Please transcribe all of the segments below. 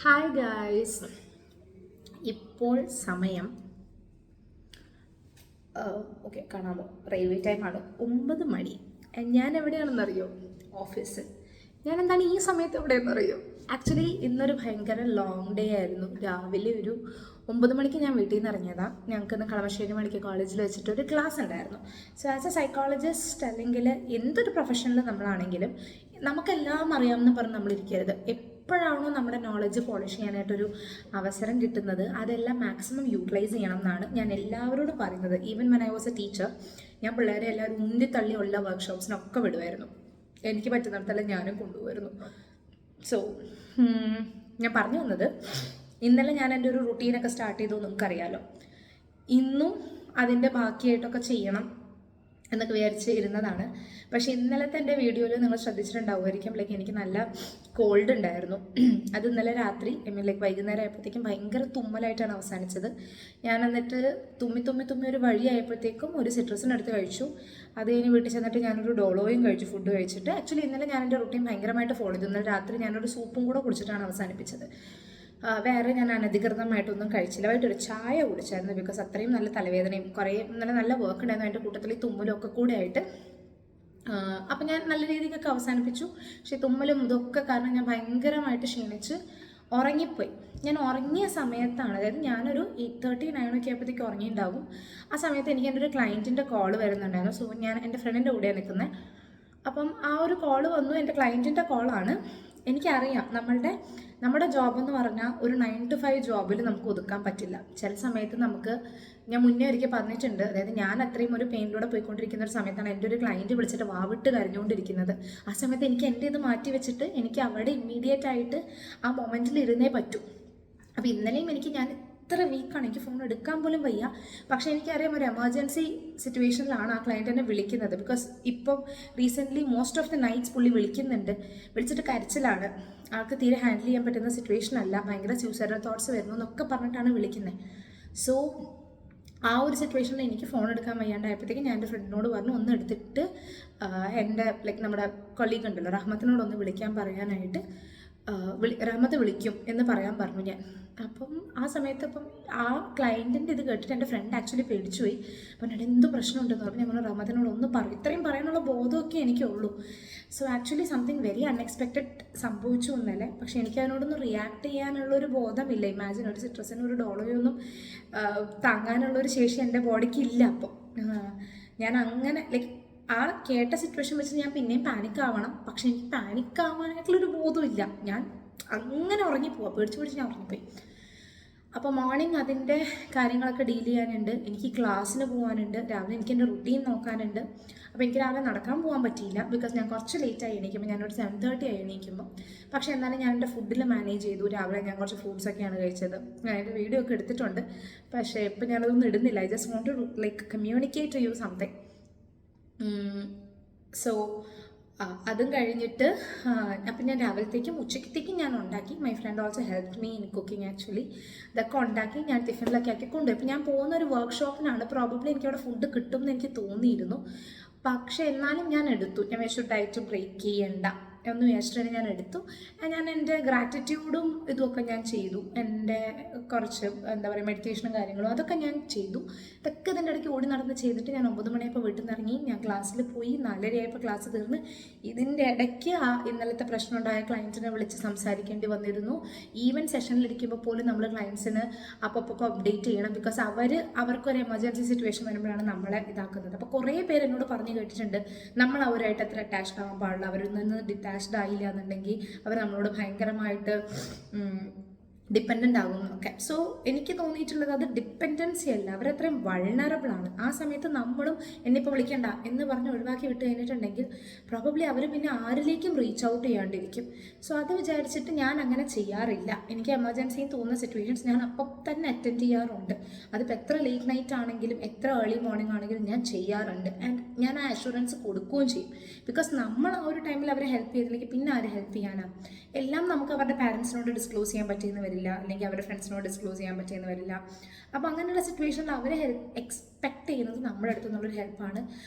Hi guys, ഇപ്പോൾ സമയം okay കാണാമോ? Railway ടൈമാണ്, 9 മണി. ഞാൻ എവിടെയാണെന്നറിയോ? ഓഫീസിൽ. ഞാൻ എന്താണ് ഈ സമയത്ത് എവിടെയെന്നറിയോ? ആക്ച്വലി ഇന്നൊരു ഭയങ്കര ലോങ് ഡേ ആയിരുന്നു. രാവിലെ ഒരു 9 മണിക്ക് ഞാൻ വീട്ടിൽ നിന്ന് ഇറങ്ങിയതാണ്. ഞങ്ങൾക്ക് ഇന്ന് കളമശ്ശേരി മെഡിക്കൽ കോളേജിൽ വെച്ചിട്ട് ഒരു ക്ലാസ് ഉണ്ടായിരുന്നു. സോ ആസ് എ സൈക്കോളജിസ്റ്റ് അല്ലെങ്കിൽ എന്തൊരു പ്രൊഫഷനിൽ നമ്മളാണെങ്കിലും നമുക്കെല്ലാം അറിയാമെന്ന് പറഞ്ഞ് നമ്മളിരിക്കരുത്. എപ്പോഴാണോ നമ്മുടെ നോളജ് പോളിഷ് ചെയ്യാനായിട്ടൊരു അവസരം കിട്ടുന്നത് അതെല്ലാം മാക്സിമം യൂട്ടിലൈസ് ചെയ്യണം എന്നാണ് ഞാൻ എല്ലാവരോടും പറയുന്നത്. Even when I was A teacher, ഞാൻ പിള്ളേരെ എല്ലാവരും ഉന്തിത്തള്ളിയുള്ള വർക്ക്ഷോപ്സിനൊക്കെ വിടുമായിരുന്നു. എനിക്ക് പറ്റുന്നിടത്തെല്ലാം ഞാനും കൊണ്ടുപോയിരുന്നു. സോ ഞാൻ പറഞ്ഞു വന്നത്, ഇന്നലെ ഞാൻ എൻ്റെ ഒരു റുട്ടീനൊക്കെ സ്റ്റാർട്ട് ചെയ്തു, നിങ്ങൾക്കറിയാലോ. ഇന്നും അതിൻ്റെ ബാക്കിയായിട്ടൊക്കെ ചെയ്യണം എന്നൊക്കെ വിചാരിച്ച് ഇരുന്നതാണ്. പക്ഷേ ഇന്നലത്തെ എൻ്റെ വീഡിയോയിൽ നിങ്ങൾ ശ്രദ്ധിച്ചിട്ടുണ്ടാവുമായിരിക്കും, എനിക്ക് നല്ല കോൾഡ് ഉണ്ടായിരുന്നു. അത് ഇന്നലെ രാത്രി വൈകുന്നേരം ആയപ്പോഴത്തേക്കും ഭയങ്കര തുമ്മലായിട്ടാണ് അവസാനിച്ചത്. ഞാൻ എന്നിട്ട് തുമ്മി ഒരു വഴിയായപ്പോഴത്തേക്കും ഒരു സിട്രസിനെടുത്ത് കഴിച്ചു. അത് കഴിഞ്ഞ് വീട്ടിൽ ചെന്നിട്ട് ഞാനൊരു ഡോളോയും കഴിച്ചു, ഫുഡ് കഴിച്ചിട്ട്. ആക്ച്വലി ഇന്നലെ ഞാൻ എൻ്റെ റുട്ടീൻ ഭയങ്കരമായിട്ട് ഫോളോ ചെയ്തു. ഇന്നലെ രാത്രി ഞാനൊരു സൂപ്പും കൂടെ കുടിച്ചിട്ടാണ് അവസാനിപ്പിച്ചത്. വേറെ ഞാൻ അനധികൃതമായിട്ടൊന്നും കഴിച്ചില്ല. വൈകിട്ടൊരു ചായ കുടിച്ചായിരുന്നു, ബിക്കോസ് അത്രയും നല്ല തലവേദനയും കുറേ നല്ല വർക്ക് ഉണ്ടായിരുന്നു. അതിൻ്റെ കൂട്ടത്തിൽ തുമ്മലും ഒക്കെ കൂടെ ആയിട്ട് അപ്പം ഞാൻ നല്ല രീതിക്കൊക്കെ അവസാനിപ്പിച്ചു. പക്ഷേ തുമ്മലും ഇതൊക്കെ കാരണം ഞാൻ ഭയങ്കരമായിട്ട് ക്ഷീണിച്ച് ഉറങ്ങിപ്പോയി. ഞാൻ ഉറങ്ങിയ സമയത്താണ്, അതായത് ഞാനൊരു 8:30 9 ആയപ്പോഴത്തേക്ക് ഉറങ്ങിയിട്ടുണ്ടാകും. ആ സമയത്ത് എനിക്ക് എൻ്റെ ഒരു ക്ലയൻറ്റിൻ്റെ കോൾ വരുന്നുണ്ടായിരുന്നു. സോ ഞാൻ എൻ്റെ ഫ്രണ്ടിൻ്റെ കൂടെയാണ് നിൽക്കുന്നത്. അപ്പം ആ ഒരു കോൾ വന്നു, എൻ്റെ ക്ലയൻറ്റിൻ്റെ കോളാണ്. എനിക്കറിയാം നമ്മുടെ ജോബ് എന്ന് പറഞ്ഞാൽ ഒരു 9 to 5 ജോബിൽ നമുക്ക് ഒതുക്കാൻ പറ്റില്ല. ചില സമയത്ത് ഞാൻ മുന്നേ ഒരിക്കൽ പറഞ്ഞിട്ടുണ്ട്, അതായത് ഞാൻ അത്രയും ഒരു പെയിനിലൂടെ പോയിക്കൊണ്ടിരിക്കുന്ന ഒരു സമയത്താണ് എൻ്റെ ഒരു ക്ലയൻറ്റ് വിളിച്ചിട്ട് വാവിട്ട് കരഞ്ഞുകൊണ്ടിരിക്കുന്നത്. ആ സമയത്ത് എനിക്ക് എൻ്റെ ഇത് മാറ്റി വെച്ചിട്ട് എനിക്ക് അവിടെ ഇമ്മീഡിയറ്റ് ആയിട്ട് ആ മൊമെൻറ്റിൽ ഇരുന്നേ പറ്റൂ. അപ്പോൾ ഇന്നലെയും ഞാൻ ഇത്ര വീക്കാണ്, എനിക്ക് ഫോൺ എടുക്കാൻ പോലും വയ്യ. പക്ഷേ എനിക്കറിയാം ഒരു എമർജൻസി സിറ്റുവേഷനിലാണ് ആ ക്ലയൻറ്റ് എന്നെ വിളിക്കുന്നത്. ബിക്കോസ് ഇപ്പം recently most of the nights പുള്ളി വിളിച്ചിട്ട് കരച്ചിലാണ്. ആൾക്ക് തീരെ ഹാൻഡിൽ ചെയ്യാൻ പറ്റുന്ന സിറ്റുവേഷൻ അല്ല, ഭയങ്കര സൂസൈഡൽ തോട്ട്സ് വരുന്നു എന്നൊക്കെ പറഞ്ഞിട്ടാണ് വിളിക്കുന്നത്. സോ ആ ഒരു സിറ്റുവേഷനിൽ എനിക്ക് ഫോൺ എടുക്കാൻ വയ്യാണ്ടായപ്പോഴത്തേക്കും ഞാൻ എൻ്റെ ഫ്രണ്ടിനോട് പറഞ്ഞു, ഒന്ന് എടുത്തിട്ട് എൻ്റെ നമ്മുടെ കൊളീഗ് ഉണ്ടല്ലോ റഹ്മത്തിനോടൊന്ന് വിളിക്കാൻ പറയാനായിട്ട്. റഹ്മത്ത് വിളിക്കും എന്ന് പറയാൻ പറഞ്ഞു ഞാൻ. അപ്പം ആ സമയത്ത് ആ ക്ലയൻറ്റിൻ്റെ ഇത് കേട്ടിട്ട് എൻ്റെ ഫ്രണ്ട് ആക്ച്വലി പേടിച്ചുപോയി. അപ്പം എന്ത് പ്രശ്നമുണ്ടെന്ന് പറഞ്ഞു. ഞാൻ റഹ്മത്തിനോട് ഒന്ന് പറയും, ഇത്രയും പറയാനുള്ള ബോധമൊക്കെ എനിക്കുള്ളൂ. So actually something very unexpected സംഭവിച്ചു എന്നല്ലേ. പക്ഷെ എനിക്ക് അതിനോടൊന്നും റിയാക്ട് ചെയ്യാനുള്ളൊരു ബോധമില്ല. ഇമാജിൻ, ഒരു സിട്രസിന് ഒരു ഡോളോയൊന്നും താങ്ങാനുള്ളൊരു ശേഷി എൻ്റെ ബോഡിക്ക് ഇല്ല. അപ്പം ഞാൻ അങ്ങനെ ആ കേട്ട സിറ്റുവേഷൻ വെച്ച് ഞാൻ പിന്നെയും പാനിക്കാവണം. പക്ഷെ എനിക്ക് പാനിക്കാവാനായിട്ടുള്ളൊരു ബോധമില്ല. ഞാൻ അങ്ങനെ ഉറങ്ങിപ്പോവാം, പേടിച്ച് ഞാൻ ഉറങ്ങിപ്പോയി. അപ്പോൾ മോർണിംഗ് അതിൻ്റെ കാര്യങ്ങളൊക്കെ ഡീൽ ചെയ്യാനുണ്ട്. എനിക്ക് ക്ലാസ്സിന് പോകാനുണ്ട്. രാവിലെ എനിക്ക് എൻ്റെ റുട്ടീൻ നോക്കാനുണ്ട്. അപ്പോൾ എനിക്ക് രാവിലെ നടക്കാൻ പോകാൻ പറ്റിയില്ല, ബിക്കോസ് ഞാൻ കുറച്ച് ലേറ്റായി എണീക്കുമ്പോൾ. ഞാനൊരു 7:30 ആയി എണീക്കുമ്പോൾ. പക്ഷേ എന്നാലും ഞാൻ എൻ്റെ ഫുഡിൽ മാനേജ് ചെയ്തു. രാവിലെ ഞാൻ കുറച്ച് ഫ്രൂട്ട്സൊക്കെയാണ് കഴിച്ചത്. ഞാൻ എൻ്റെ വീഡിയോ ഒക്കെ എടുത്തിട്ടുണ്ട്, പക്ഷേ ഇപ്പം ഞാനതൊന്നും ഇടുന്നില്ല. I just want to communicate to you something. So അതും കഴിഞ്ഞിട്ട് അപ്പം ഞാൻ രാവിലത്തേക്കും ഉച്ചക്കത്തേക്കും ഞാൻ ഉണ്ടാക്കി. My friend also help me in cooking actually. ഇതൊക്കെ ഉണ്ടാക്കി ഞാൻ ടിഫിനിലൊക്കെ ആക്കി കൊണ്ടുപോയി. ഇപ്പം ഞാൻ പോകുന്ന ഒരു വർക്ക്ഷോപ്പിനാണ്. പ്രോബബ്ലി എനിക്ക് അവിടെ ഫുഡ് കിട്ടും എന്ന് എനിക്ക് തോന്നിയിരുന്നു. പക്ഷേ എന്നാലും ഞാൻ എടുത്തു. ഞാൻ വിചാരിച്ചു ഡയറ്റ് ബ്രേക്ക് ചെയ്യണ്ട എന്ന് വിചാരിച്ചിട്ട് ഞാൻ എടുത്തു. ഞാൻ എൻ്റെ ഗ്രാറ്റിറ്റ്യൂഡും ഇതുമൊക്കെ ഞാൻ ചെയ്തു. എൻ്റെ കുറച്ച് മെഡിറ്റേഷനും കാര്യങ്ങളും അതൊക്കെ ഞാൻ ചെയ്തു. ഇതൊക്കെ ഇതിൻ്റെ ഇടയ്ക്ക് ഓടി നടന്ന് ചെയ്തിട്ട് ഞാൻ 9 മണിയായപ്പോൾ വീട്ടിൽ നിന്ന് ഇറങ്ങി. ഞാൻ ക്ലാസ്സിൽ പോയി. 4:30 ആയപ്പോൾ ക്ലാസ് തീർന്ന്. ഇതിൻ്റെ ഇടയ്ക്ക് ഇന്നലത്തെ പ്രശ്നം ഉണ്ടായ ക്ലയൻറ്റിനെ വിളിച്ച് സംസാരിക്കേണ്ടി വന്നിരുന്നു. ഈവൻ സെഷനിലിരിക്കുമ്പോൾ പോലും നമ്മൾ ക്ലയൻസിന് അപ്പോൾ അപ്ഡേറ്റ് ചെയ്യണം. ബിക്കോസ് അവർക്കൊരു എമർജൻസി സിറ്റുവേഷൻ വരുമ്പോഴാണ് നമ്മളെ ഇതാക്കുന്നത്. അപ്പോൾ കുറേ പേര് എന്നോട് പറഞ്ഞു കേട്ടിട്ടുണ്ട്, നമ്മൾ അവരായിട്ട് അത്ര അറ്റാച്ച്ഡ് ആവാൻ പാടില്ല, അവരിൽ നിന്ന് അറ്റാച്ച്ഡ് ആയില്ല എന്നുണ്ടെങ്കിൽ അവർ നമ്മളോട് ഭയങ്കരമായിട്ട് ഡിപ്പെൻഡൻ്റ് ആകും എന്നൊക്കെ. സോ എനിക്ക് തോന്നിയിട്ടുള്ളത് അത് ഡിപ്പെൻഡൻസി അല്ല, അവരത്രയും വൾണറബിളാണ്. ആ സമയത്ത് നമ്മളും എന്നിപ്പോൾ വിളിക്കണ്ട എന്ന് പറഞ്ഞ് ഒഴിവാക്കി വിട്ട് കഴിഞ്ഞിട്ടുണ്ടെങ്കിൽ പ്രോബബ്ലി അവർ പിന്നെ ആരിലേക്കും റീച്ച് ഔട്ട് ചെയ്യാണ്ടിരിക്കും. സോ അത് വിചാരിച്ചിട്ട് ഞാൻ അങ്ങനെ ചെയ്യാറില്ല. എനിക്ക് എമർജൻസി തോന്നുന്ന സിറ്റുവേഷൻസ് ഞാൻ അപ്പം തന്നെ അറ്റൻഡ് ചെയ്യാറുണ്ട്. അതിപ്പോൾ എത്ര ലേറ്റ് നൈറ്റ് ആണെങ്കിലും എത്ര ഏർലി മോർണിംഗ് ആണെങ്കിലും ഞാൻ ചെയ്യാറുണ്ട്. ആൻഡ് ഞാൻ ആ അഷുറൻസ് കൊടുക്കുകയും ചെയ്യും. ബിക്കോസ് നമ്മൾ ആ ഒരു ടൈമിൽ അവരെ ഹെൽപ്പ് ചെയ്തില്ലെങ്കിൽ പിന്നെ ആര് ഹെൽപ്പ് ചെയ്യാനാണ്? എല്ലാം നമുക്ക് അവരുടെ പാരൻസിനോട് ഡിസ്ക്ലോസ് ചെയ്യാൻ പറ്റിയെന്ന് വരില്ല, അല്ലെങ്കിൽ അവരുടെ ഫ്രണ്ട്സിനോട് ഡിസ്ക്ലോസ് ചെയ്യാൻ പറ്റിയെന്ന് വരില്ല. അപ്പോൾ അങ്ങനെയുള്ള സിറ്റുവേഷനിൽ അവരെ എക്സ്പെക്ട് ചെയ്യുന്നത് നമ്മുടെ അടുത്തു നിന്നുള്ളൊരു ഹെൽപ്പാണ്.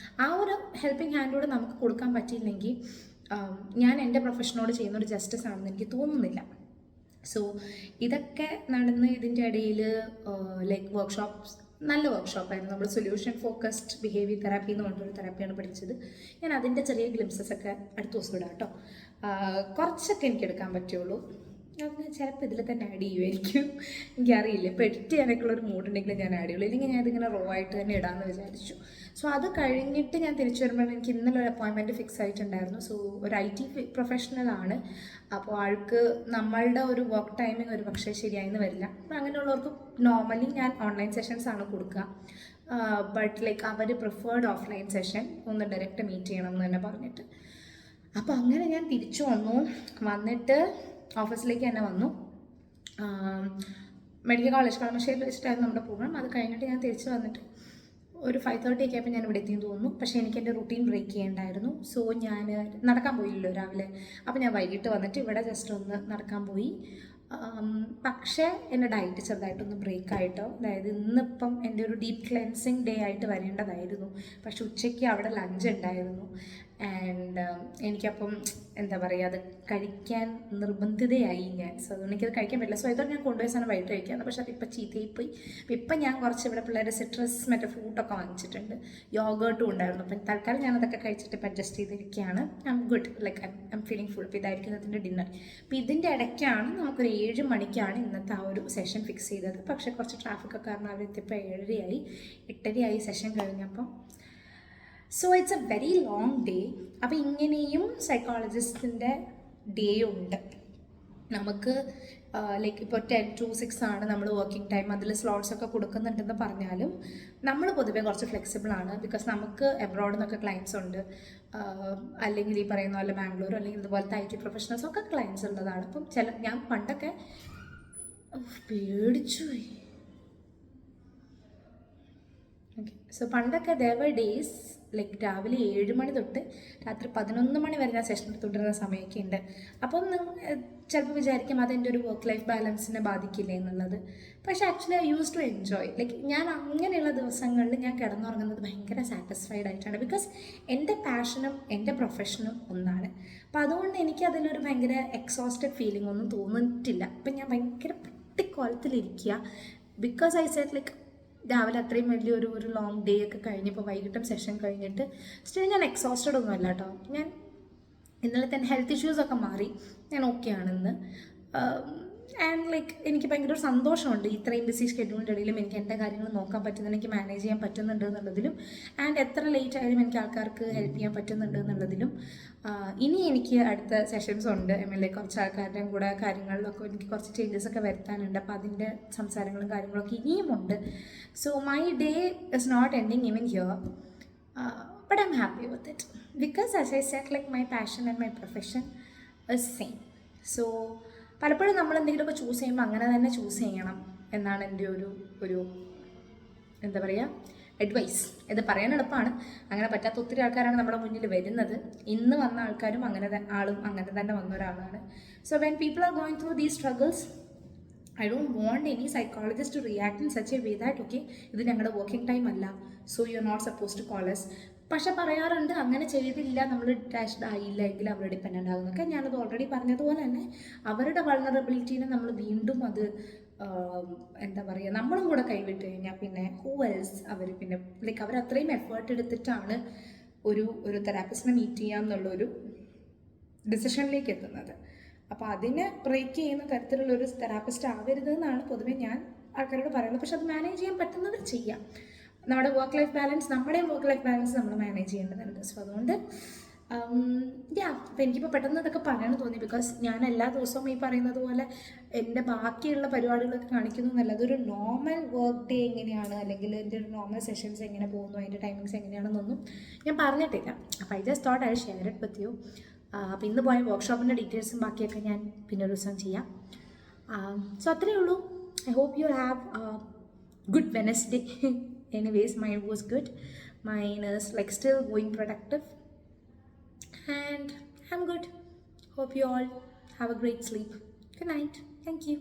ആ ഒരു ഹെൽപ്പിംഗ് ഹാൻഡോട് നമുക്ക് കൊടുക്കാൻ പറ്റിയില്ലെങ്കിൽ ഞാൻ എൻ്റെ പ്രൊഫഷനോട് ചെയ്യുന്നൊരു ജസ്റ്റിസ് ആണെന്ന് എനിക്ക് തോന്നുന്നില്ല. സോ ഇതൊക്കെ നടന്ന് ഇതിൻ്റെ ഇടയിൽ ലൈക്ക് വർക്ക്ഷോപ്സ്, നല്ല വർക്ക്ഷോപ്പായിരുന്നു. നമ്മൾ സൊല്യൂഷൻ ഫോക്കസ്ഡ് ബിഹേവിയർ തെറാപ്പി എന്ന് പറഞ്ഞൊരു തെറാപ്പിയാണ് പഠിച്ചത്. ഞാൻ അതിൻ്റെ ചെറിയ ഗ്ലിംസസ് ഒക്കെ അടുത്ത ദിവസം ഇടാം കേട്ടോ. കുറച്ചൊക്കെ എനിക്ക് എടുക്കാൻ പറ്റുള്ളൂ. അത് ചിലപ്പോൾ ഇതിൽ തന്നെ ആഡ് ചെയ്യുമായിരിക്കും, എനിക്കറിയില്ല. ഇപ്പോൾ എഡിറ്റ് ചെയ്യാനൊക്കെയുള്ളൊരു മൂഡുണ്ടെങ്കിൽ ഞാൻ ആഡ് ചെയ്യുള്ളൂ, ഇല്ലെങ്കിൽ ഞാൻ ഇതിങ്ങനെ റോ ആയിട്ട് തന്നെ ഇടാമെന്ന് വിചാരിച്ചു. സോ അത് കഴിഞ്ഞിട്ട് ഞാൻ തിരിച്ചു വരുമ്പോൾ എനിക്ക് ഇന്നലെ ഒരു അപ്പോയിൻമെൻറ്റ് ഫിക്സ് ആയിട്ടുണ്ടായിരുന്നു. സോ ഒരു IT പ്രൊഫഷണലാണ്. അപ്പോൾ ആൾക്ക് നമ്മളുടെ ഒരു വർക്ക് ടൈമിങ് ഒരു പക്ഷേ ശരിയായെന്ന് വരില്ല. അപ്പോൾ അങ്ങനെയുള്ളവർക്ക് നോർമലി ഞാൻ ഓൺലൈൻ സെഷൻസ് ആണ് കൊടുക്കുക. ബട്ട് ലൈക്ക് അവർ പ്രിഫേർഡ് ഓഫ്ലൈൻ സെഷൻ ഒന്ന് ഡയറക്റ്റ് മീറ്റ് ചെയ്യണം എന്ന് തന്നെ പറഞ്ഞിട്ട്. അപ്പോൾ അങ്ങനെ ഞാൻ തിരിച്ചു വന്നിട്ട് ഓഫീസിലേക്ക് തന്നെ വന്നു. മെഡിക്കൽ കോളേജ് കളമശ്ശേരിയിൽ വെച്ചിട്ടായിരുന്നു നമ്മുടെ പ്രോഗ്രാം. അത് കഴിഞ്ഞിട്ട് ഞാൻ തിരിച്ച് വന്നിട്ട് ഒരു 5:30 ഒക്കെ ആയപ്പോൾ ഞാൻ ഇവിടെ എത്തിയെന്ന് തോന്നുന്നു. പക്ഷേ എനിക്ക് എൻ്റെ റുട്ടീൻ ബ്രേക്ക് ചെയ്യേണ്ടായിരുന്നു. സോ ഞാൻ നടക്കാൻ പോയില്ലല്ലോ രാവിലെ. അപ്പോൾ ഞാൻ വൈകിട്ട് വന്നിട്ട് ഇവിടെ ജസ്റ്റ് ഒന്ന് നടക്കാൻ പോയി. പക്ഷേ എൻ്റെ ഡയറ്റ് ചെറുതായിട്ടൊന്ന് ബ്രേക്ക് ആയിട്ടോ. അതായത് ഇന്നിപ്പം എൻ്റെ ഒരു ഡീപ്പ് ക്ലെൻസിങ് ഡേ ആയിട്ട് വരേണ്ടതായിരുന്നു. പക്ഷെ ഉച്ചയ്ക്ക് അവിടെ ലഞ്ച് ഉണ്ടായിരുന്നു. ആൻഡ് എനിക്കപ്പം എന്താ പറയുക, അത് കഴിക്കാൻ നിർബന്ധിതയായി ഞാൻ. സോ അതുകൊണ്ട് എനിക്കത് കഴിക്കാൻ പറ്റില്ല. സോ ഇതോടെ ഞാൻ കൊണ്ടുപോയ സാധനം വൈകിട്ട് കഴിക്കാമെന്ന്. പക്ഷേ അതിപ്പോൾ ചീത്തയായി പോയി. അപ്പോൾ ഇപ്പം ഞാൻ കുറച്ച് ഇവിടെ പിള്ളേർ സിട്രസ് മറ്റേ ഫ്രൂട്ടൊക്കെ വാങ്ങിച്ചിട്ടുണ്ട്, യോഗേർട്ടും ഉണ്ടായിരുന്നു. അപ്പം തൽക്കാലം ഞാനതൊക്കെ കഴിച്ചിട്ട് ഇപ്പം അഡ്ജസ്റ്റ് ചെയ്തിരിക്കുകയാണ്. I M good, like I M feeling full. ഇപ്പോൾ ഇതായിരിക്കും ഇന്നത്തെ ഡിന്നർ. അപ്പോൾ ഇതിൻ്റെ ഇടയ്ക്കാണ് നമുക്കൊരു 7 മണിക്കാണ് ഇന്നത്തെ ആ ഒരു സെഷൻ ഫിക്സ് ചെയ്തത്. പക്ഷേ കുറച്ച് ട്രാഫിക്കൊക്കെ കാരണം അവരെത്തിയപ്പോൾ 7:30 8:30 സെഷൻ കഴിഞ്ഞപ്പം. So it's A very long day. അപ്പോൾ ഇങ്ങനെയും സൈക്കോളജിസ്റ്റിൻ്റെ ഡേ ഉണ്ട് നമുക്ക്. ലൈക്ക് ഇപ്പോൾ 10 to 6 ആണ് നമ്മൾ വർക്കിംഗ് ടൈം. അതിൽ സ്ലോട്ട്സ് ഒക്കെ കൊടുക്കുന്നുണ്ടെന്ന് പറഞ്ഞാലും നമ്മൾ പൊതുവേ കുറച്ച് ഫ്ലെക്സിബിളാണ്. ബിക്കോസ് നമുക്ക് എബ്രോഡിൽ നിന്നൊക്കെ ക്ലയൻസ് ഉണ്ട്, അല്ലെങ്കിൽ ഈ പറയുന്ന പോലെ ബാംഗ്ലൂർ അല്ലെങ്കിൽ ഇതുപോലത്തെ IT പ്രൊഫഷണൽസൊക്കെ ക്ലയൻസ് ഉള്ളതാണ്. അപ്പം ഞാൻ പണ്ടൊക്കെ പേടിച്ചുപോയി. ഓക്കെ, സോ പണ്ടൊക്കെ there were days ലൈക്ക് രാവിലെ 7 മണി തൊട്ട് രാത്രി 11 മണി വരെ ഞാൻ സെഷൻ എടുത്തുകൊണ്ടിരുന്ന സമയമൊക്കെ ഉണ്ട്. അപ്പം ചിലപ്പോൾ വിചാരിക്കും അതെൻ്റെ ഒരു വർക്ക് ലൈഫ് ബാലൻസിനെ ബാധിക്കില്ലേ എന്നുള്ളത്. പക്ഷേ actually I use to enjoy. Like ഞാൻ അങ്ങനെയുള്ള ദിവസങ്ങളിൽ ഞാൻ കിടന്നുറങ്ങുന്നത് ഭയങ്കര സാറ്റിസ്ഫൈഡ് ആയിട്ടാണ്. ബിക്കോസ് എൻ്റെ പാഷനും എൻ്റെ പ്രൊഫഷനും ഒന്നാണ്. അപ്പോൾ അതുകൊണ്ട് എനിക്കതിലൊരു ഭയങ്കര എക്സോസ്റ്റഡ് ഫീലിംഗ് ഒന്നും തോന്നിയിട്ടില്ല. അപ്പം ഞാൻ ഭയങ്കര പെട്ടിക്കോലത്തിലിരിക്കുക. ബിക്കോസ് ഐ സെഡ് ലൈക്ക് രാവിലെ അത്രയും വലിയൊരു ലോങ് ഡേ ഒക്കെ കഴിഞ്ഞപ്പോൾ വൈകിട്ടും സെഷൻ കഴിഞ്ഞിട്ട് സ്റ്റിൽ ഞാൻ എക്സോസ്റ്റഡ് ഒന്നുമല്ല കേട്ടോ. ഞാൻ ഇന്നലെ തന്നെ ഹെൽത്ത് ഇഷ്യൂസൊക്കെ മാറി, ഞാൻ ഓക്കെ ആണെന്ന്. ആൻഡ് ലൈക്ക് എനിക്ക് ഭയങ്കര ഒരു സന്തോഷമുണ്ട് ഇത്രയും ബിസി ഷെഡ്യൂളിൻ്റെ ഇടയിലും എനിക്ക് എൻ്റെ കാര്യങ്ങൾ നോക്കാൻ പറ്റുന്നുണ്ട്, എനിക്ക് മാനേജ് ചെയ്യാൻ പറ്റുന്നുണ്ട് എന്നുള്ളതിലും. ആൻഡ് എത്ര ലേറ്റ് ആയാലും എനിക്ക് ആൾക്കാർക്ക് ഹെൽപ്പ് ചെയ്യാൻ പറ്റുന്നുണ്ട് എന്നുള്ളതിലും. ഇനി എനിക്ക് അടുത്ത സെഷൻസ് ഉണ്ട്. MLA കുറച്ച് ആൾക്കാരുടെയും കൂടെ കാര്യങ്ങളിലൊക്കെ എനിക്ക് കുറച്ച് ചേഞ്ചസ് ഒക്കെ വരുത്താനുണ്ട്. അപ്പോൾ അതിൻ്റെ സംസാരങ്ങളും കാര്യങ്ങളൊക്കെ ഇനിയുമുണ്ട്. So my day is not ending even here, but I am happy with it. Because as I said like my passion and my profession is same. So പലപ്പോഴും നമ്മൾ എന്തെങ്കിലുമൊക്കെ ചൂസ് ചെയ്യുമ്പോൾ അങ്ങനെ തന്നെ ചൂസ് ചെയ്യണം എന്നാണ് എൻ്റെ ഒരു എന്താ പറയുക അഡ്വൈസ്. ഇത് പറയാൻ എളുപ്പമാണ്, അങ്ങനെ പറ്റാത്ത ഒത്തിരി ആൾക്കാരാണ് നമ്മുടെ മുന്നിൽ വരുന്നത്. ഇന്ന് വന്ന ആൾക്കാരും അങ്ങനെ തന്നെ വന്ന ഒരാളാണ്. So when people are going through these struggles, I don't want any psychologist to react in such a way that okay ഇത് ഞങ്ങളുടെ വർക്കിംഗ് ടൈം അല്ല, so you are not suppose to call us. പക്ഷെ പറയാറുണ്ട് അങ്ങനെ ചെയ്തില്ല നമ്മൾ detached ആയില്ല എങ്കിൽ അവർ ഡിപ്പെൻഡൻ്റ് ആകുന്നൊക്കെ. ഞാനത് ഓൾറെഡി പറഞ്ഞതുപോലെ തന്നെ അവരുടെ വൾണറബിലിറ്റീനെ നമ്മൾ വീണ്ടും അത് എന്താ പറയുക നമ്മളും കൂടെ കൈവിട്ട് കഴിഞ്ഞാൽ പിന്നെ ഹൂ എൽസ് അവർ പിന്നെ ലൈക്ക് അവർ അത്രയും എഫേർട്ട് എടുത്തിട്ടാണ് ഒരു തെറാപ്പിസ്റ്റിനെ മീറ്റ് ചെയ്യാമെന്നുള്ളൊരു ഡിസിഷനിലേക്ക് എത്തുന്നത്. അപ്പോൾ അതിനെ ബ്രേക്ക് ചെയ്യുന്ന തരത്തിലുള്ളൊരു തെറാപ്പിസ്റ്റ് ആവരുത് എന്നാണ് പൊതുവെ ഞാൻ ആൾക്കാരോട് പറയുന്നത്. പക്ഷെ അത് മാനേജ് ചെയ്യാൻ പറ്റുന്നവർ ചെയ്യാം. നമ്മുടെ വർക്ക് ലൈഫ് ബാലൻസ് നമ്മൾ മാനേജ് ചെയ്യേണ്ടതുണ്ട്. സോ അതുകൊണ്ട് അപ്പോൾ എനിക്കിപ്പോൾ പെട്ടെന്ന് ഇതൊക്കെ പറയണമെന്ന് തോന്നി. ബിക്കോസ് ഞാൻ എല്ലാ ദിവസവും ഈ പറയുന്നത് പോലെ എൻ്റെ ബാക്കിയുള്ള പരിപാടികളൊക്കെ കാണിക്കുന്നു എന്നല്ല, അതൊരു നോർമൽ വർക്ക് ഡേ എങ്ങനെയാണ് അല്ലെങ്കിൽ എൻ്റെ ഒരു നോർമൽ സെഷൻസ് എങ്ങനെ പോകുന്നു, അതിൻ്റെ ടൈമിങ്സ് എങ്ങനെയാണെന്നൊന്നും ഞാൻ പറഞ്ഞിട്ടില്ല. അപ്പോൾ I just thought I share it with you. അപ്പോൾ ഇന്ന് പോയ വർക്ക്ഷോപ്പിൻ്റെ ഡീറ്റെയിൽസും ബാക്കിയൊക്കെ ഞാൻ പിന്നെ ഒരു ദിവസം ചെയ്യാം. സോ അത്രയേ ഉള്ളൂ. I hope you have good Wednesday. Anyways, mine was good. Mine is like still going productive and I'm good. Hope you all have a great sleep. Good night. Thank you.